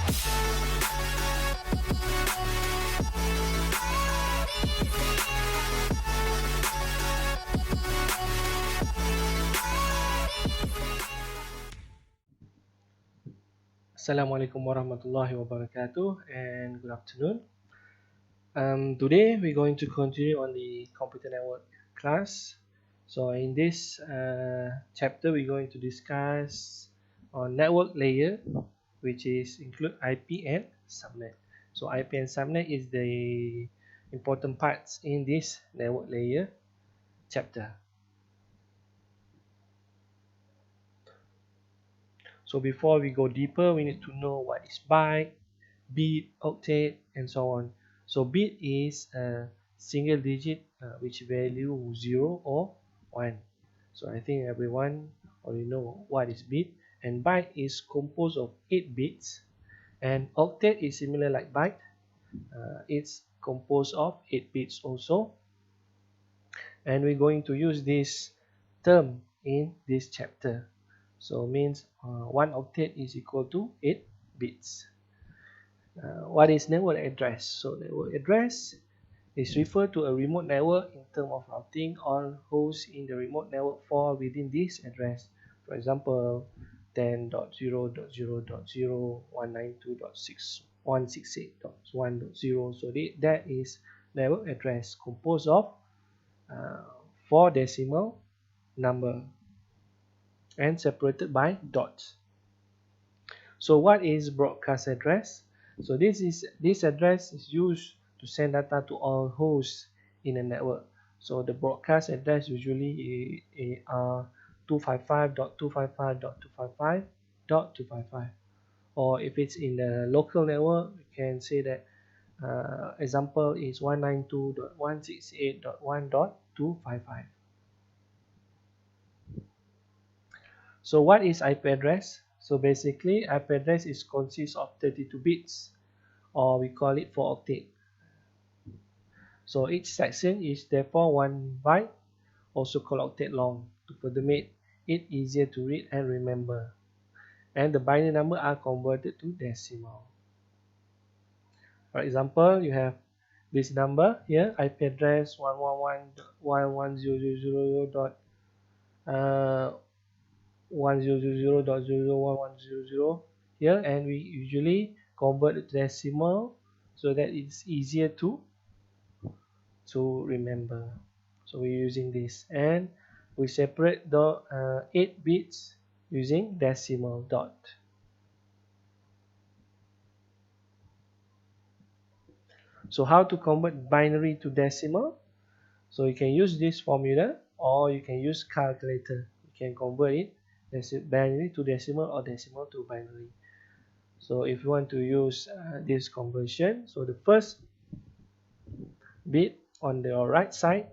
Assalamualaikum warahmatullahi wabarakatuh and good afternoon. Today we're going to continue on the computer network class. So in this chapter we're going to discuss on network layer, which is include IP and subnet. So IP and subnet is the important parts in this network layer chapter. So before we go deeper, we need to know what is byte, bit, octet, and so on. So bit is a single digit which value 0 or 1. So I think everyone already know what is bit. And byte is composed of 8 bits. And octet is similar like byte. It's composed of 8 bits also. And we're going to use this term in this chapter. So means 1 octet is equal to 8 bits. What is network address? So network address is referred to a remote network in terms of routing. All hosts in the remote network fall within this address. For example, 10.0.0.192.168.1.0. So that is network address composed of 4 decimal number and separated by dots. So what is broadcast address? So this address is used to send data to all hosts in a network. So the broadcast address usually are 255.255.255.255. Or if it's in the local network, you can say that example is 192.168.1.255. So what is IP address? So basically IP address is consists of 32 bits, or we call it 4 octet. So each section is therefore 1 byte, also called octet long, to further make it easier to read and remember. And the binary number are converted to decimal. For example, you have this number here, IP address 111.110.0.0.01100 here, and we usually convert it to decimal so that it's easier to remember. So we're using this, and we separate the 8 bits using decimal dot. So how to convert binary to decimal? So you can use this formula, or you can use calculator. You can convert it binary to decimal or decimal to binary. So if you want to use this conversion, so the first bit on the right side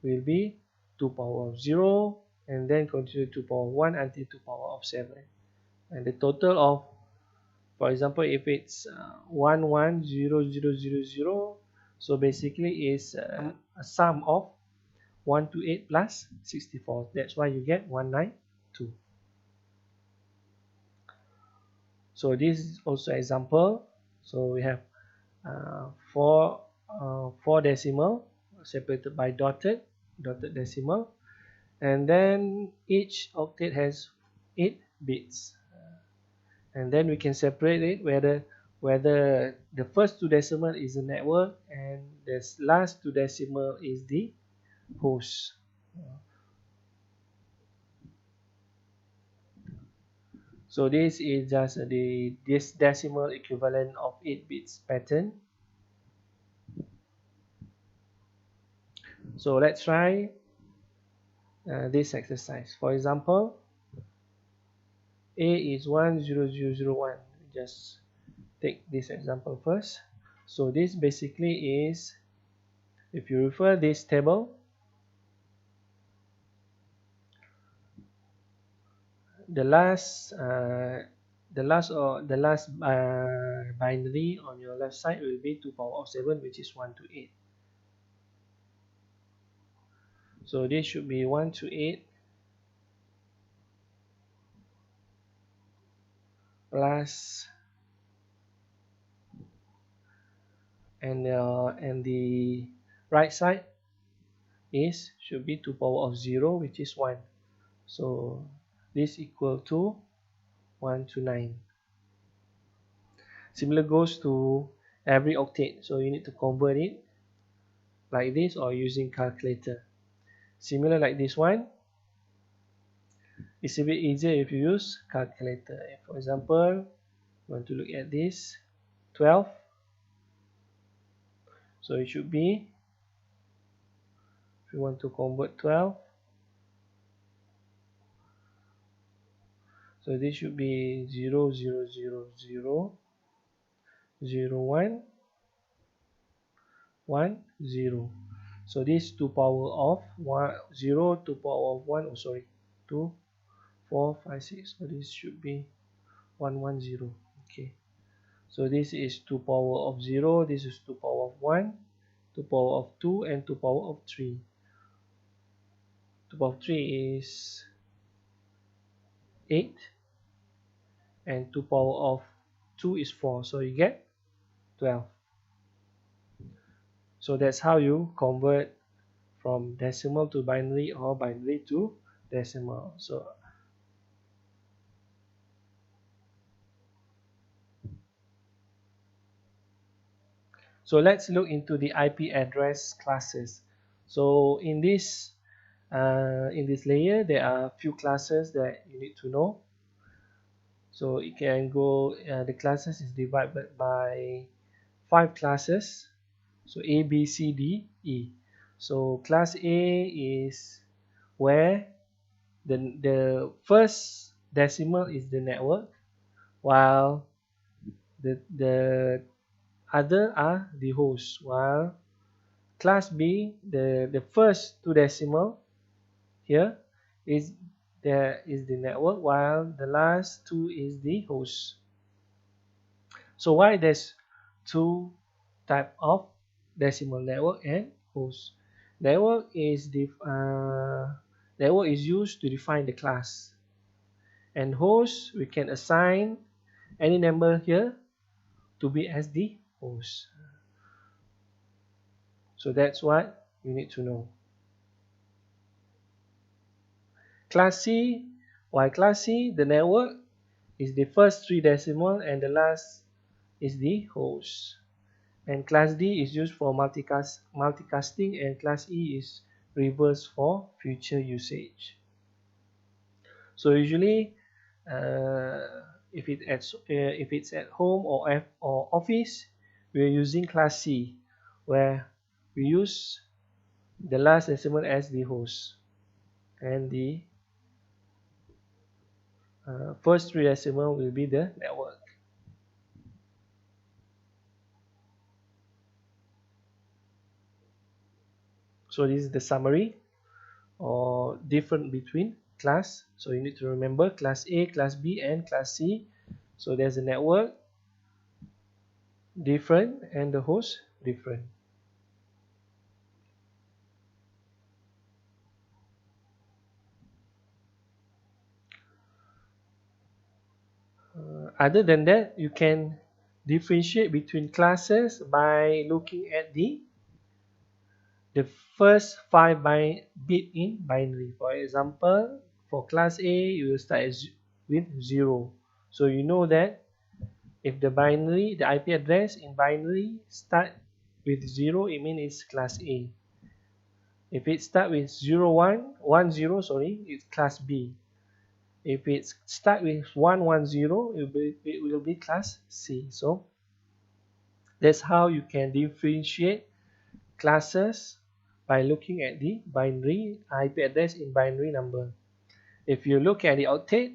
will be 2 power of 0, and then continue 2 power of 1 until 2 power of 7. And the total of, for example, if it's 110000, so basically is a sum of 1 to 8 plus 64. That's why you get 192. So this is also example. So we have four decimal separated by dotted decimal, and then each octet has 8 bits, and then we can separate it whether the first 2 decimal is the network and the last 2 decimal is the host. So this is just this decimal equivalent of 8 bits pattern. So let's try this exercise. For example, A is 10001. Just take this example first. So this basically is, if you refer this table, the last binary on your left side will be 2 power of 7, which is 1 to 8. So this should be 1 to 8 plus and the right side is should be 2 power of 0, which is 1. So this equal to 1 to 9. Similar goes to every octet, so you need to convert it like this or using calculator. Similar like this one, it's a bit easier if you use calculator. For example, you want to look at this 12, so it should be, if you want to convert 12, so this should be 0 0 0 0 0 1 1 0. So this 2 power of 1 0 2 power of 1, oh sorry, 2 4 5 6, so this should be 1 1 0. Okay, so this is 2 power of 0, this is 2 power of 1, 2 power of 2, and 2 power of 3. 2 power of 3 is 8, and 2 power of 2 is 4, so you get 12. So that's how you convert from decimal to binary or binary to decimal. So let's look into the IP address classes. So in this layer, there are few classes that you need to know. So it can go, the classes is divided by 5 classes. So A, B, C, D, E. So class A is where the first decimal is the network, while the other are the host. While class B, the first two decimal here is the network, while the last two is the host. So why there's two type of decimal, network and host? Network is used to define the class, and host we can assign any number here to be as the host. So that's what you need to know. Class C, why class C? The network is the first three decimal and the last is the host. And class D is used for multicasting, and class E is reverse for future usage. So usually if it's at home or office, we are using class C, where we use the last decimal as the host and the first three decimal will be the network. So this is the summary or difference between class. So you need to remember class A, class B, and class C. So there's a network different and the host different. Other than that, you can differentiate between classes by looking at the first 5 bit in binary. For example, for class A, you will start with 0. So you know that if the IP address in binary start with 0, it means it's class A. If it start with 0, sorry, it's class B. If it start with 110, it will be class C. So that's how you can differentiate classes by looking at the binary IP address in binary number. If you look at the octet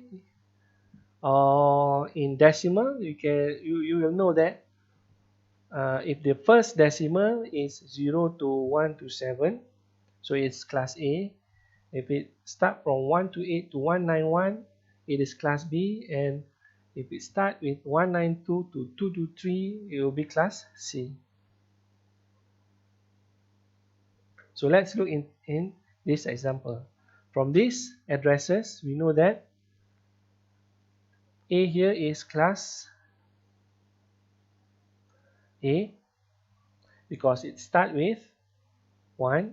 or in decimal, you will know that if the first decimal is 0 to 1 to 7, so it's class A. If it start from 1 to 8 to 191, it is class B, and if it start with 192 to 223, it will be class C. So let's look in this example. From these addresses, we know that A here is class A, because it starts with 1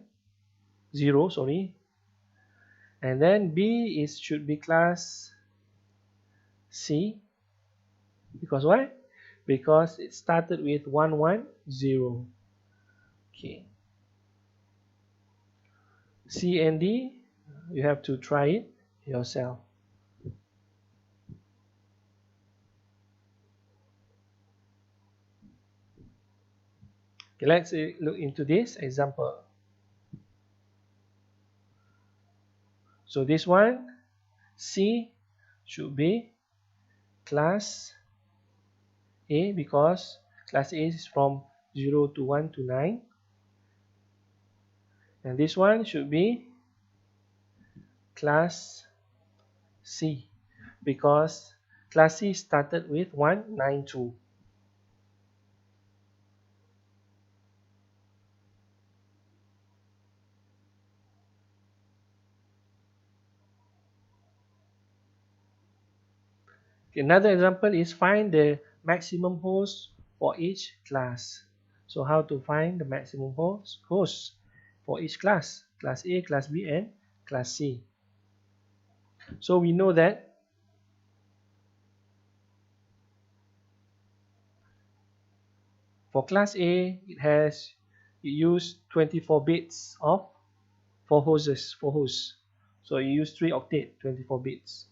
0, sorry, and then B is should be class C, because why? Because it started with 1 1 0. Okay, C and D, you have to try it yourself. Okay, let's look into this example. So this one, C should be class A, because class A is from 0 to 1 to 9, and this one should be class C, because class C started with 192. Another example is find the maximum host for each class. So how to find the maximum host for each class? Class A, class B, and class C. So we know that for class A, it used 24 bits of for hosts. So you use 3 octet, 24 bits.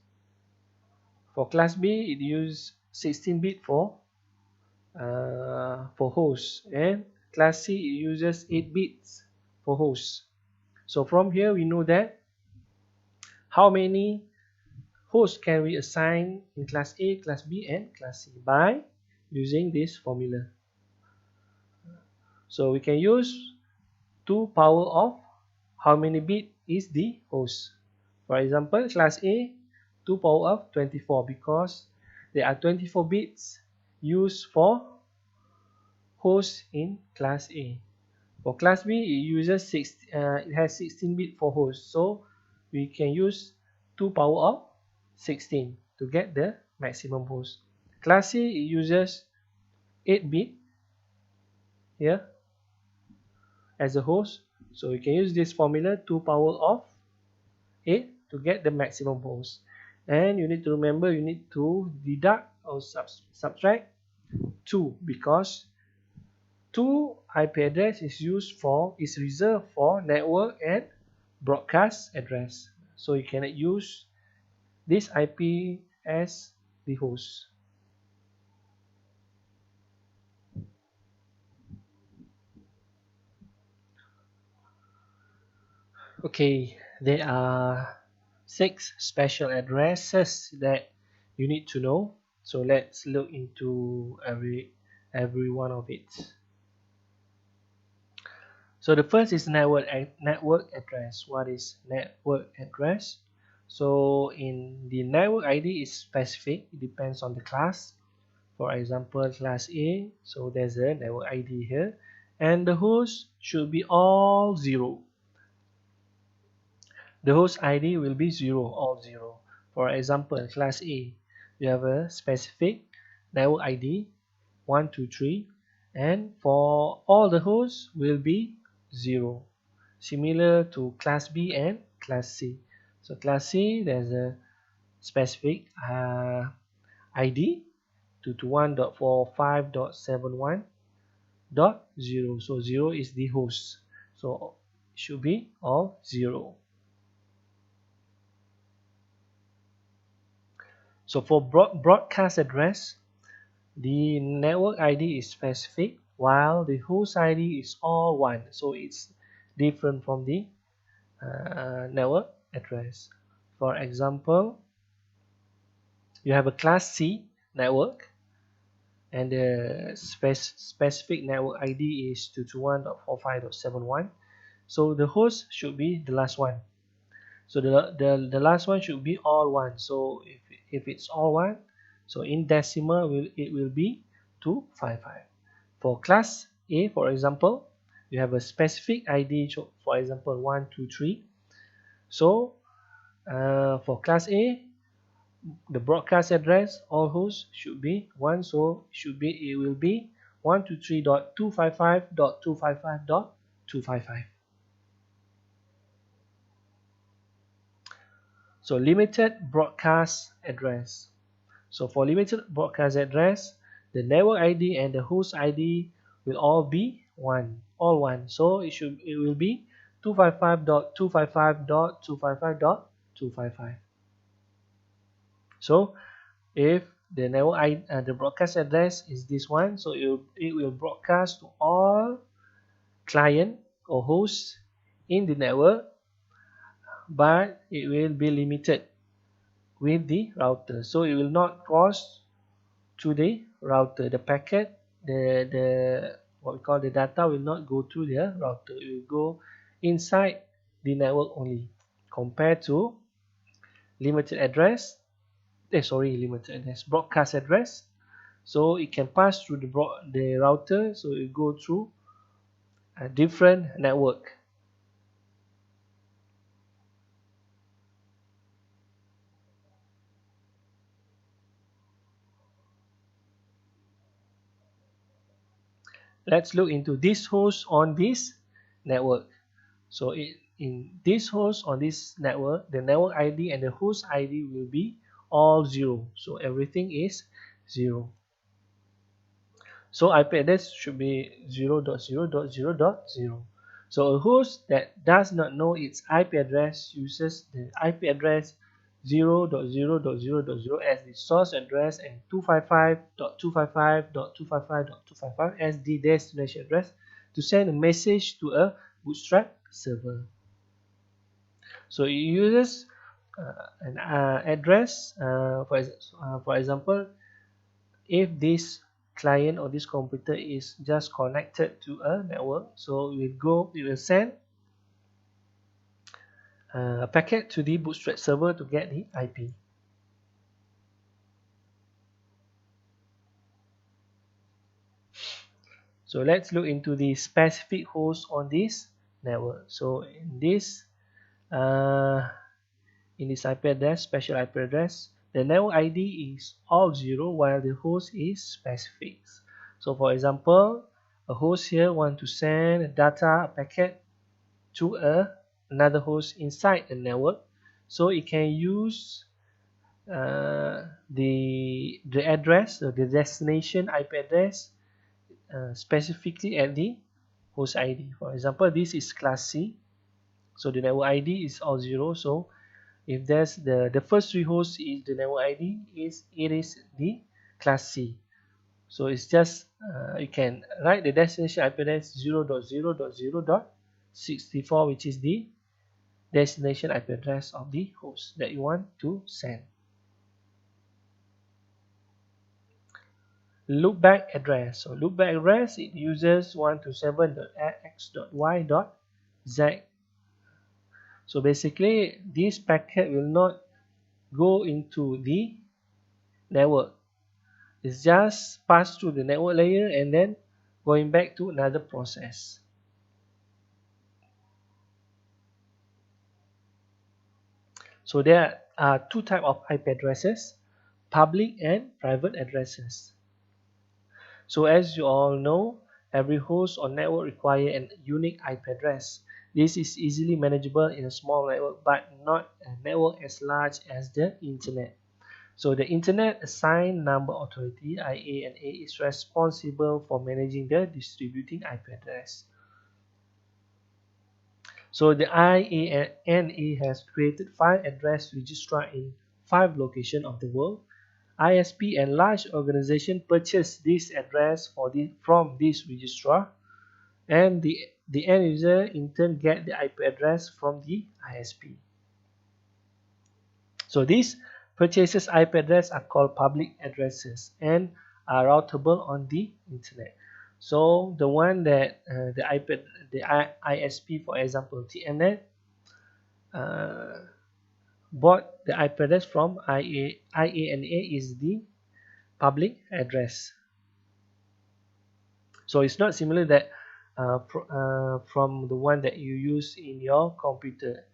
For class B, it used 16 bit for hosts, and class C it uses 8 bits for hosts. So from here we know that how many hosts can we assign in class A, class B, and class C by using this formula. So we can use 2 power of how many bit is the host. For example, class A 2 power of 24, because there are 24 bits used for host in class A. For class B, it has 16 bit for host, so we can use 2 power of 16 to get the maximum host. Class C it uses 8 bit here as a host, so we can use this formula 2 power of 8 to get the maximum host. And you need to remember, you need to deduct or subtract 2, because 2 IP address is reserved for network and broadcast address. So you cannot use this IP as the host. Okay, there are 6 special addresses that you need to know. So let's look into every one of it. So the first is network address. What is network address? So in the network ID is specific. It depends on the class. For example, class A. So there's a network ID here, and the host should be all 0. The host ID will be 0, all 0. For example, class A, you have a specific network ID 1, 2, 3, and for all the hosts will be 0, similar to class B and class C. So class C, there's a specific ID 221.4.5.71.0. So 0 is the host, so it should be all 0. So for broadcast address, the network ID is specific, while the host ID is all 1. So it's different from the network address. For example, you have a class C network, and the specific network ID is 221.45.71. So the host should be the last one. So the last one should be all 1. So if it's all 1, so in decimal it will be 255. For class A, for example, you have a specific ID, for example 1, 2, 3. So for class A, the broadcast address all hosts should be 1, so it will be 123.255.255.255. So limited broadcast address. So for limited broadcast address, the network ID and the host ID will all be all one. So it will be 255.255.255.255. So if the network ID, the broadcast address is this one, so it will broadcast to all client or hosts in the network, but it will be limited with the router. So it will not cross to the router. The packet, the what we call the data will not go through the router. It will go inside the network only. Compared to limited address, limited address, broadcast address. So it can pass through the router, so it go through a different network. Let's look into this host on this network. So in this host on this network, the network ID and the host ID will be all 0. So everything is 0. So IP address should be 0.0.0.0. So a host that does not know its IP address uses the IP address 0.0.0.0 as the source address and 255.255.255.255 as the destination address to send a message to a Bootstrap server. So it uses an address, for example, if this client or this computer is just connected to a network, so it will send a packet to the Bootstrap server to get the IP. So let's look into the specific host on this network. So in this IP address, special IP address, the network ID is all 0 while the host is specific. So for example, a host here want to send a data packet to another host inside the network, so it can use the address or the destination IP address specifically at the host ID. For example, this is class C, so the network ID is all 0. So if there's the first 3 hosts is the network ID it is the class C. So it's just you can write the destination IP address 0.0.0.64, which is the destination IP address of the host that you want to send. Loopback address. So loopback address, it uses 127.x.y.z. So basically this packet will not go into the network. It's just passed through the network layer and then going back to another process. So there are two types of IP addresses, public and private addresses. So as you all know, every host or network requires a unique IP address. This is easily manageable in a small network, but not a network as large as the internet. So the Internet Assigned Number Authority (IANA) is responsible for managing the distributing IP address. So the IANA has created 5 address registrars in 5 locations of the world. ISP and large organizations purchase this address from this registrar, and the end user in turn get the IP address from the ISP. So these purchases IP address are called public addresses and are routable on the internet. So the one that the ISP, for example TMNet, bought the IP address from IANA is the public address. So it's not similar that from the one that you use in your computer.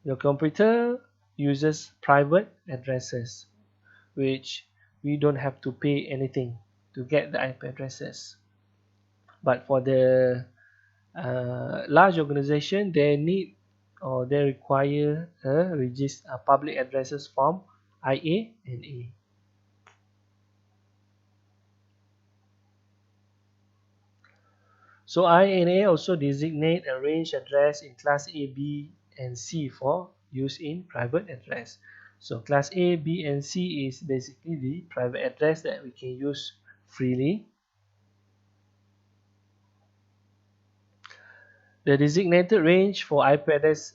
Your computer uses private addresses, which we don't have to pay anything to get the IP addresses. But for the large organization, they need or they require a public addresses form IA and A. So I and A also designate a range address in class A, B, and C for use in private address. So class A, B, and C is basically the private address that we can use freely. The designated range for IP address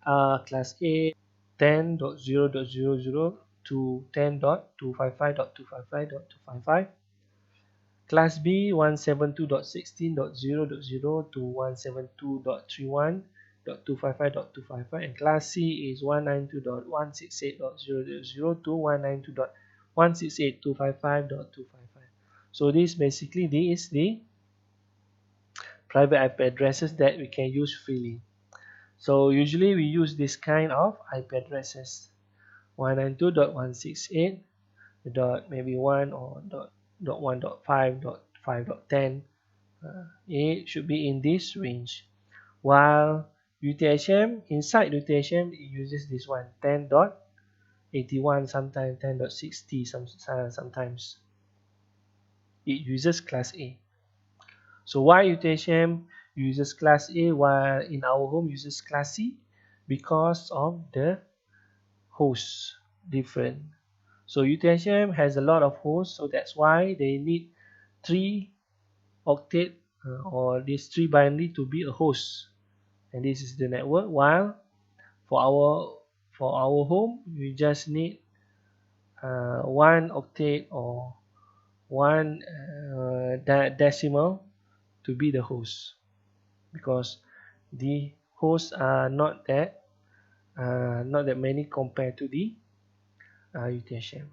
are class A 10.0.00 to 10.255.255.255, class B 172.16.0.0 to 172.31.255.255, and class C is 192.168.0.0 to 192.168.255.255. So this is the private IP addresses that we can use freely. So usually we use this kind of IP addresses 192.168 dot maybe 1 or dot 1.5 dot 5.10. It should be in this range. While UTHM, inside UTHM it uses this one 10.81, sometimes 10.60, sometimes it uses class A. So why UTHM uses class A while in our home uses class C? Because of the hosts different. So UTHM has a lot of hosts, so that's why they need 3 octet or this 3 binary to be a host, and this is the network. While for our home, we just need 1 octet or 1 decimal to be the host, because the hosts are not that many compared to the UTHM.